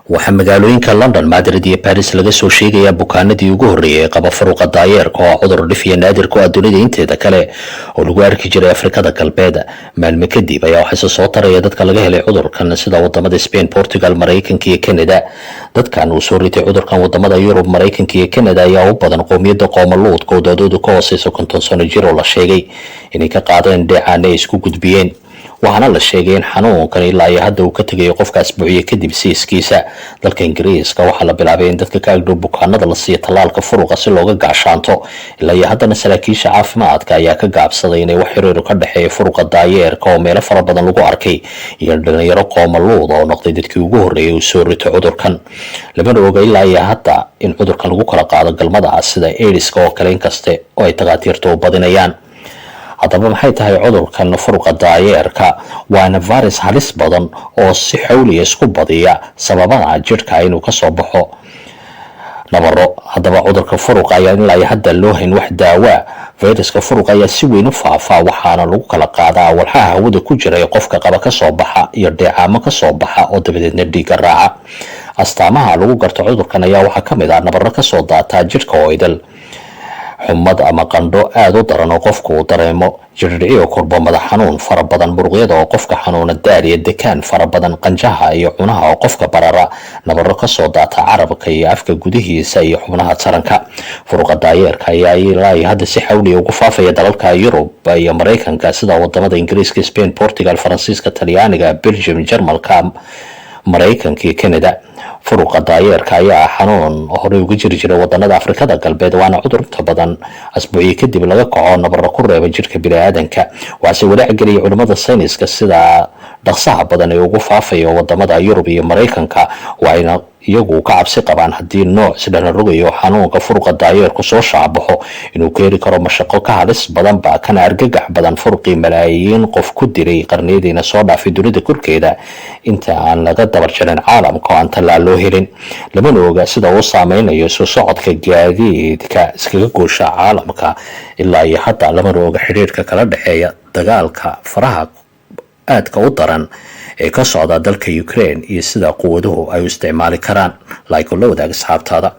waxaa magaalooyinka London, Madrid iyo Paris laga soo sheegayaa bukaanadii ugu horreeyay ee qaba furuqa daayeerka oo cudur dhif iyo naadir ku ah dunida inteeda kale oo lagu arki jiray Afrikada Galbeed. Maalmo kadib ayaa waxaa soo taraya dadka laga helay cudurkan sida wadamada Spain, Portugal, Mareykanka iyo Canada. dadkan uu soo ritay cudurkan wadamada Yurub, Mareykanka iyo Canada ayaa u badan qoomiyadda Qowmaluudka oo dadoodu ka hooseyso 50 sano jir oo la sheegay inay ka qaadeen dheecaane isku gudbiyeen. waxaana la sheegay in xanuunkan ilaa iyo hadda uu ka tagay qofkaas buuxiye kadib siiskiisa. dalka Ingiriiska waxaa la bilaabay in dadka ka agdhow bukaanada la siiyo tallaalka furuqa si looga gaashaanto. ilaa iyo haddana saraakiisha caafimaadka ayaa ka gaabsaday inay wax xiriir ka dhexeeya furuqa daayeerka oo meelo fara badan lagu arkay iyo dhalinyaro Qowmaluud oo noqday dadkii ugu horreeyay uu soo rito cudurkan. lama oga ilaa iyo hadda in cudurkan lagu kala qaado galmada sida AIDS oo kale inkaste oo ay dhaqaatiirtu u badinayaan. haddaba maxay tahay cudurkan furuqa daayeerka? waana virus halis badan oo si xawli isku badiya sababana jirka inuu ka soo baxo nabaro. haddaba cudurka furuqa ayaa ilaa hadda loo hayn wax daawa. viruska furuqa ayaa si weyn u faafa waxaana lagu kala qaadaa walxaha hawada ku jira ee qofka qaba ka soo baxa iyo dheecaamo ka soo baxa oo dabadeedna dhiigga raaca. astaamaha lagu garto cudurkan ayaa waxaa ka mid ah nabaro ka soo daata jirka oo idil, xumad ama qandho aad u daran oo qofku uu dareemo, jirdhiciyo korbo, madax xanuun fara badan, muruqyada oo qofka xanuuna, daal iyo dekaan fara badan, qanjaha iyo cunaha oo qofka barara, nabaro ka soo daata carabka iyo afka gudihiisa iyo xubnaha taranka. furuqa daayeerka ayaa ilaa hadda si xawli ugu faafaya dalalka Yurub iyo Mareykanka sida wadamada Ingiriiska, Spain, Portugal, Faransiiska, Talyaaniga, Belgium, Jarmalka, Mareykanka iyo Canada. furuqa daayeerka ayaa xanuun horey uga jiri jiray wadanada Afrikada Galbeed, waana cudur inta badan asbuucyo kadib laga kaco nabaro ku reeba jirka bini'aadanka. waxaase walaac geliyay culimada sayniska sida dhaqsaha badan ee ugu faafayo wadamada Yurub iyo Mareykanka, waana iyagu ka cabsi qabaan haddii nooc sidana rogayo xanuunka furuqa daayeerku soo shaabaxo inuu keeni karo mashaqo ka halis badan ba kana argagax badan furuqii malaayiin qof ku diray qarniyadiina soo dhaafay dunida korkeeda inta aan laga dabar jarin caalamka oo aan tallaal loo helin. lamana oga sida uu saameynayo soo socodka gaadiidka iskaga goosha caalamka. ilaa iyo hadda lamana oga xiriirka kala dhexeeya dagaalka faraha aadka u daran ee ka socda dalka Ukraine iyo sida quwaduhu ay u isticmaali karaan. la wadaag asxaabtaada.